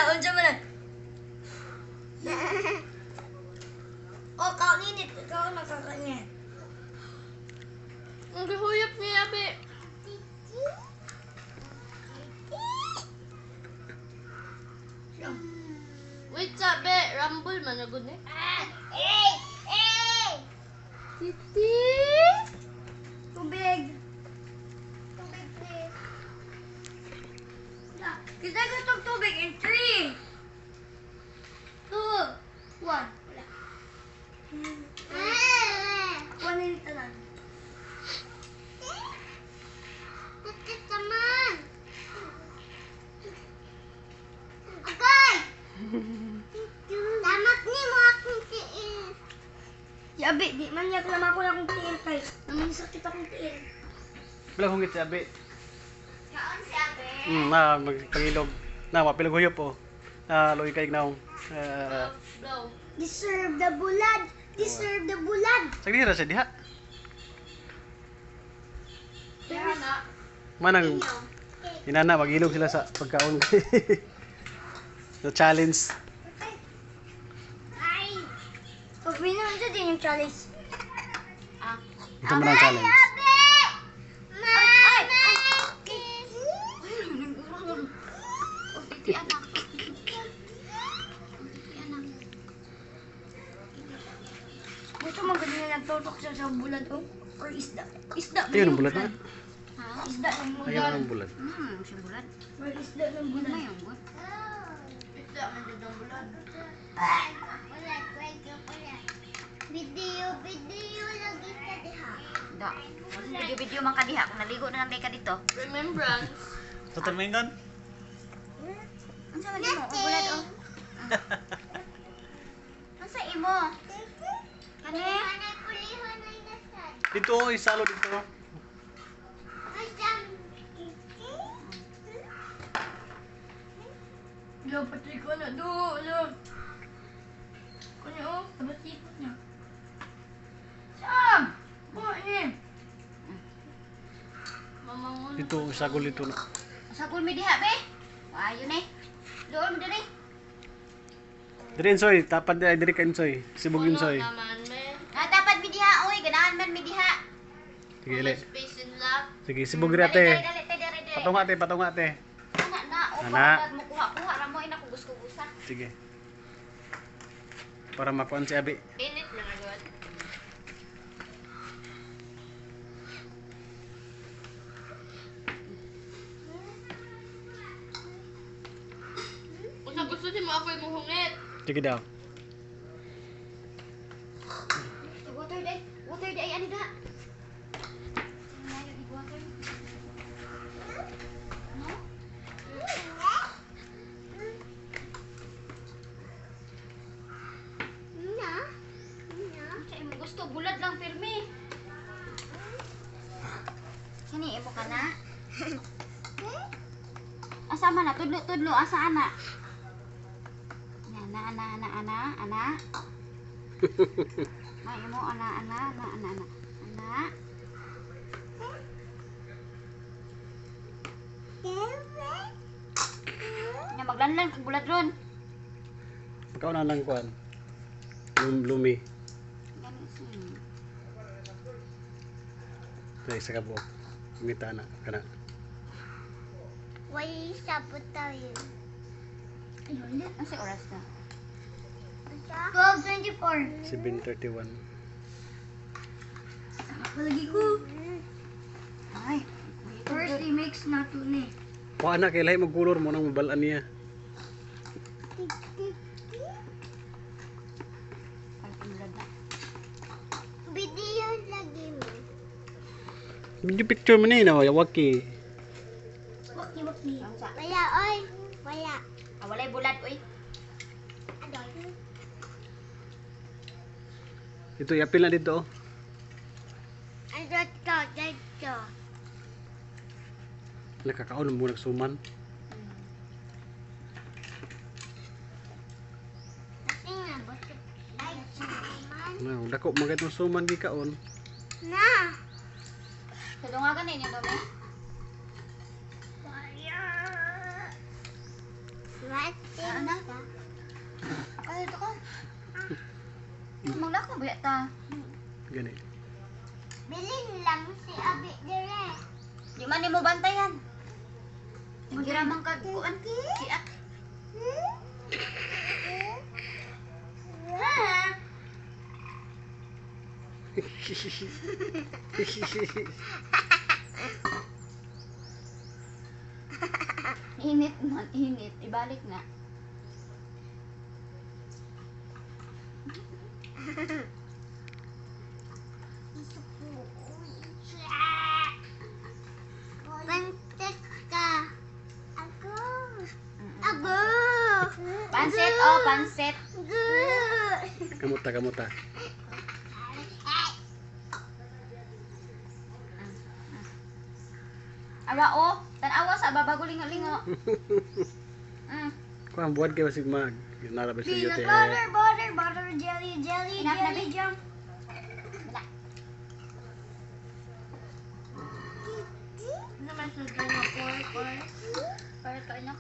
Unsa man. Oh, kaon init. Kaon makakanya. Ang gihuyap niya, be. Wait, sabi. Rumble man na good eh. Titi? Tubig. Tubig, please. Kita gustong tubig in 3, 2, 1. Wala. 1 minute na lang. Bakit naman? Agay! Damat ni mo akong tiis. Yabi, di man yak naman ako na kong tiil kay. Naman sakit akong tiil. Bilang hungit si Abi. Kaon si Abe. Magpangilog. Mapilag huyop po. Loy kaig naong. Blow. Deserve the bulad. Deserve the bulad. Sagdi ra siya diha. Kaya na. Manang inana magilog sila sa pagkaon. So challenge. Ay! Pag pinansa din yung challenge. Ito man ang challenge. Abe! Ay! Titi anak. Gusto mo ganyan na nagtutok siya sa bulad o? Or isda? Isda ba Ayun ang bulat na. Isda ng bulad. Ayun ang bulat. Siya bulan. Or isda ng bulad. Isda man dyan ang bulan. Ulat, wait, ulat. Video lagi ka diha. Da. Video-video man ka diha. Kung naligo na lang ka dito. Remembrance. Sa termingan. Ano sa mo? Ang bulad oh. Ano sa imo? Kani? Kanay pulihon ay nasad. Dito isalo dito. Kasam. Yo, patay ko na. Lo. Kanya o, tabat ikot niya. Sam! Kumain. Mamangon. Dito sagol dito na. Sagol mi diha be. Ayun eh. Doon mo diri. Diri Insoy, tapad diri ka Insoy. Sibog Insoy. naman, me. Dapat mi diha oy, ganahan man mi diha. Sige ile. Space in love. Sige, sibog diri ate. Dali. Patong ate. Ana na o Ana. pag mo kuha ra mo ina ko gusto gusa. Sige. Para makuan si Abi. Init man na good. Kung gusto din mo ako yung muhungit. Sige daw. Water day. Water day ani da. Layo di water. No? Na? Sa imo gusto bulad lang pirmi. Sini imo ka na. Asa man na tudlo asa ana. Ana. May imo ana. Nya maglanlan kag bulad ron. Ikaw na lang kuan. Lumi. Gani sin. Sa isa ka buok. Mita na kana. Why sabot tayo? Asa oras na? 12:24. 7:31. Palagi ko. Ay, First, i-mix na ito ni. Kuha na kay lahi mo color mo nang mabalaan niya. ay bulad na. Video lagi mo. Video picture man ni na waki. Waki. Ang sa. Wala, oy. Wala. Walay bulad oy. Adoy. Ito yapil na dito. Dito. Nakakaon mo nagsuman. Kasi nga, bakit? Ay, suman. No, dako magay tong suman di kaon. Na. Tudungagan ninyo dami. Ano? Ay, ito ka. Maglak na ba ta? Gani. Bilin lang si Abi dire. Di man mo bantayan. Magiramang ka kuan. Kiat. Init man, init. Ibalik na. Pansit ka. Ako. Ako. Pansit, oh, pansit. Kamuta, kamuta. Awa, oh. Tanawa sa babago lingo-lingo. Kung ang buwan kayo sigmag. Narabas sa iyo. Peanut butter, butter, butter, jelly, jelly, Enough na, jelly, babe. jam. Ano naman sa mga por. Para to anak.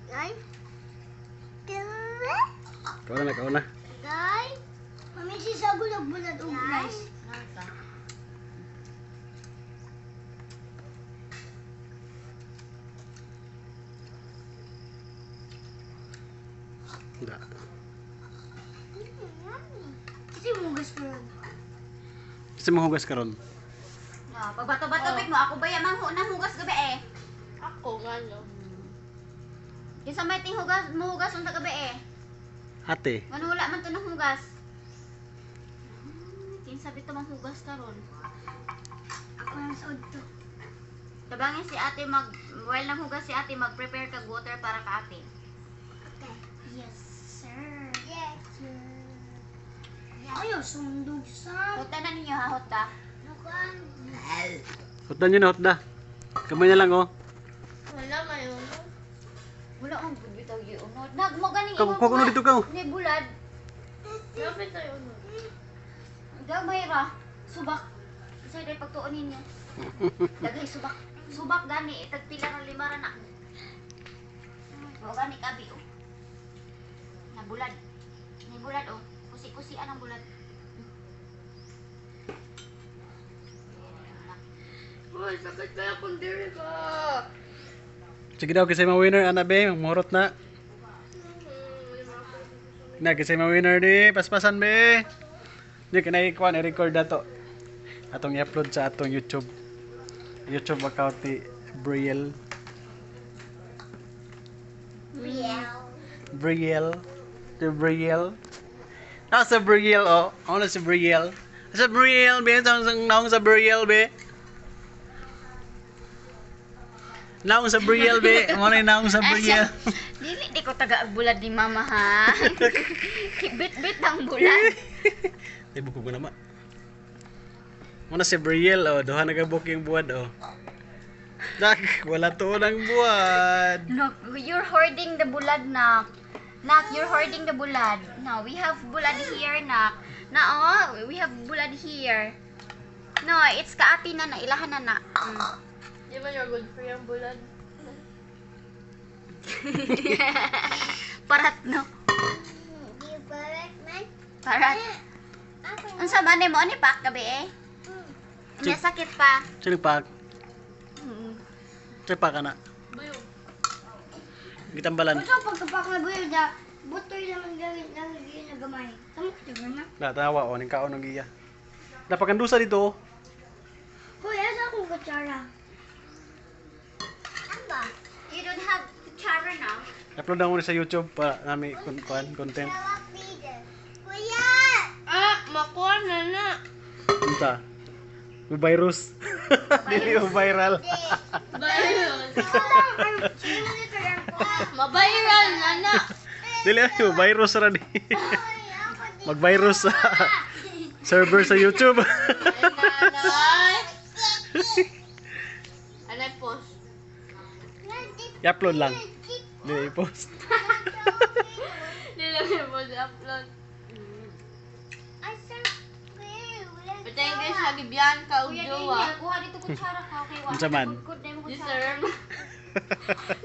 Ay. Kauna na, kauna. Day. Mami, sa bulag-bulag og rice. Da. Kasi mugas ko yun. Kasi mahugas ka ron. Ah, pagbato-bato big mo, ako ba yamang hugas gabi eh. Ako nga no. Kinsa may ting hugas, muhugas unta gabi eh. Ate. Ngano wala man to ng hugas. Kinsa bito mang hugas karon. Ako lang sa udto. Tabangin si ate while nang hugas si ate mag-prepare kag water para ka ate. Yes, sir. Yes. Ayaw, sundog sa... Hota na ninyo ha, hota. Mukhang. Hotda nyo na, hotda. Kamay na lang, oh. Wala ngayon. Wala ang bitaw yi unod. Nagmo ganing Kung kuno dito ka, oh. Ni bulad. Grabe tayo no. Daw mayra. Subak. Isa day pagtuon ninyo. Dagay subak. Subak gani tagpila ng limaran na. O gani kabi oh. Na bulad. Ni bulad oh. Kusi-kusian ang bulad. Uy, sakit kaya kung diri ka. Sige daw, kasi ma-winner, ana be. Mahurot na. Na, kasi ma-winner di. Paspasan be. Di, kinaikuan, i-record na to. Atong i-upload sa atong YouTube. YouTube account ni Brielle. Brielle. Si Brielle. Sa Brielle, oh. Ako na si Brielle. Sa Brielle, be. Naong sa Brielle, be. Naong sa Brielle, be. Ano na naong sa Brielle. Dili di ko taga bulad ni mama ha. Bit-bit ang bulad. Ay, buko ko naman. Muna si Brielle, oh. Duha nagabok yung buwad, oh. Dak, wala to ng buwad. Look, you're hoarding the bulad, nak. Nak, you're hoarding the bulad. No, we have bulad here, nak. Na, oh, we have bulad here. No, it's kaati na na. Ilahan na na. Di ba you're good for yung bulad? Parat, no? Di barat man. Parat. Ang sama ni mo, ni pak gabi eh. May sakit pa. Sino pa? Mm. Sino pa ka na? Bayo. Gitambalan. Gusto pagkapak na buhay da, butoy naman gawin lang yun na gamay. Tama ko diba na? Natawa, oh. Ning kaon ng giya. Napakandusa dito, oh. Hoy, asa akong kutsara? Amba. You don't have kutsara now. Upload na muna sa YouTube para namin content. Tawag video. Kuya! Ah, makuha na na. Punta. May virus. Dili yung viral. Virus. Sino nito yan ko? Mabiral na na. Dili yung virus ra di. Mag-virus sa server sa YouTube. Nanay. Anay post. I-upload lang. Dili i-post. Nilagay mo sa upload. Ay, sir. Kuya, wala Patayin guys, lagi Bianca o Kuya Jowa. Daniel, kuha dito kutsara ka. Okay, wa. Unsa man? Good na mo Yes, kutsara. sir.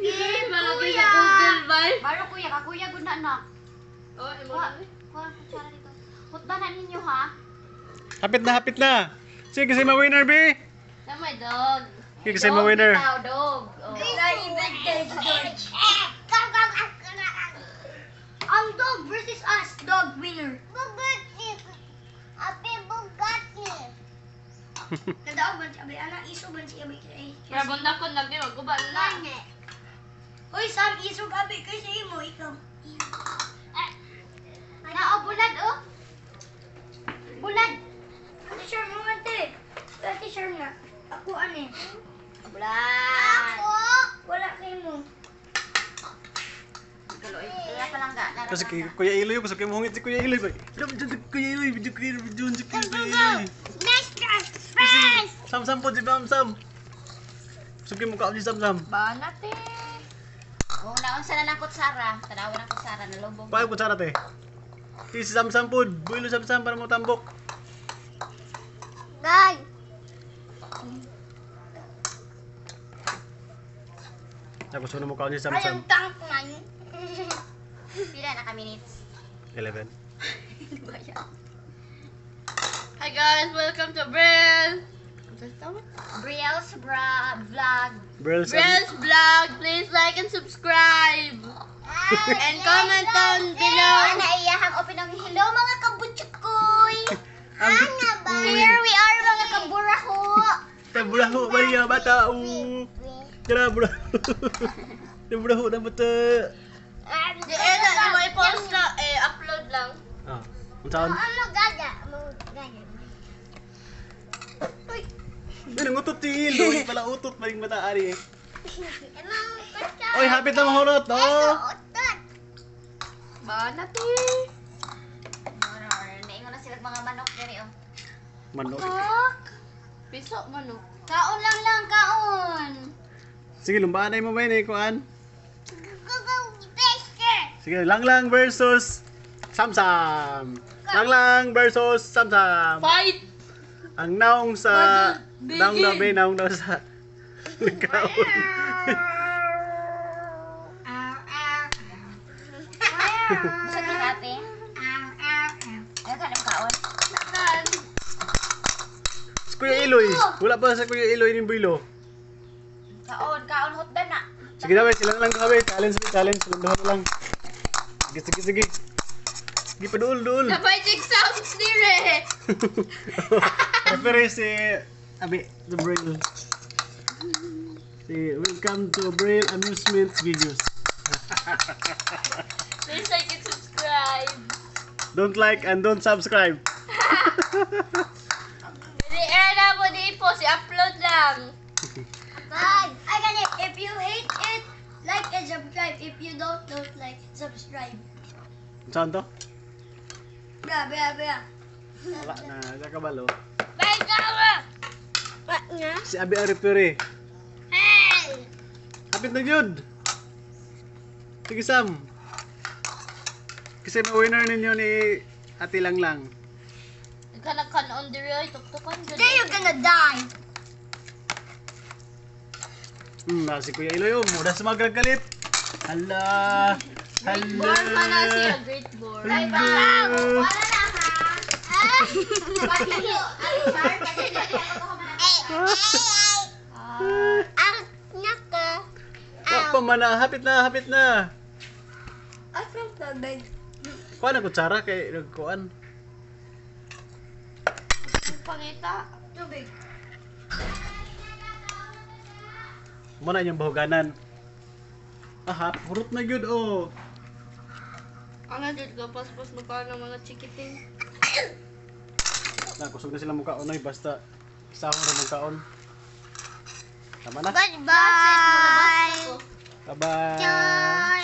Yes, malaki sa Google ba? Baro kuya ka, kuya good na anak. Oh, Kuha, kuha ang kutsara dito. Hutbanan ninyo ha. Hapit na, hapit na. Sige, kasi ma-winner, be. Na may dog. Sige, kasi ma-winner. Dog, dog. Oh. Ang dog versus us. Dog winner. Nadaog ba siya? Anak iso ba siya? Pero bunda ko lagi, magkuba na. Hoy, Sam, iso gabi kasi imo, ikaw. Nao bulad oh. Bulad. T-shirt mo nga, te. T-shirt nga. Ako, ano Bulad. Wala kayo mo. Kaloy. Kaya palang ga. Kasi Kuya Iloy, gusto kayo mohongit si Kuya Iloy, ba? Kuya Iloy, video si Kuya Iloy. Sam po, si Sam. Gusto kayo mukha si Sam. Ba natin. Oh, naon sa lang kutsara. Tanaw ng kutsara na lubong. Paano ko tsara, te? Si Sam po, builo Sam para mo tambok. Guys, Gusto na mukha si Sam. ayong tank man. Pila na ka minutes? 11. Hi guys, welcome to Brill. Briel's vlog. Bro, Brill's vlog. Please like and subscribe. And comment down below. Naiyahang open ng hello mga kabutsukoy. ang bitchik ko. Here we are mga kaburaho. Taburaho, Maria, bata. Tara, buraho. Taburaho na bata. Di na, di mo i-post na, upload lang. Ah, ang saan? Ano gada? Mo gada. Ay, nangutot si Iloy. Pala utot, maling mataari eh. Emang kutsara. Oy, hapit na mahurot, oh! Utot. Ba natin. Naingon na sila mga manok diri oh. Manok. Piso, manok. Kaon lang, kaon. Sige, lumbaanay mo ba yun eh, kuan? Go Bester. Sige, Langlang versus Samsam. Langlang versus Samsam. Fight! Ang naong sa... Begin. Naong daw ba? Naong daw sa... Likaon. Gusto ka ate? Ayaw ka ng kaon? Saan? Si Kuya Iloy. Wala pa sa Kuya Iloy ng Builo. Kaon, hotdan na. Sige na, sila na lang kami. Challenge. Silang na lang. Sige. Sige pa, duol. Sabay chick sounds dire. Referee si... Abi, the Braille. Si, welcome to Braille Amusement Videos. Please like and subscribe. Don't like and don't subscribe. I na mo di po, si-upload lang. Guys, I got it. If you hate it, like and subscribe. If you don't like, subscribe. Saan to? Bra. Wala na, sa kabalo. Bye, Gawa! What nga? Si Abi ang referee. Hey! Kapit na yun. Sige, Sam. Kasi ma-winner ninyo ni Ate Langlang. Nagkanak-kanon dire, tuktukan dyan. Today you're gonna die. Si Kuya Iloy, muda sa magagalit. Hala. Born pa na siya, great born. Bye bye. Wala na ha. Pakiyo. Sorry kasi dali ako Ang naka. Pamana, hapit na. I feel so big. Kuha na kutsara kay nagkuhan. Pangita. Too big. Muna yung bahuganan. Hurot na yun, oh. Ang dito ka, pas-pas mo ka ng mga chikiting. Kusog na sila mukha unoy, basta isa ako na magkaon. Tama na. Goodbye. Bye-bye. Joy.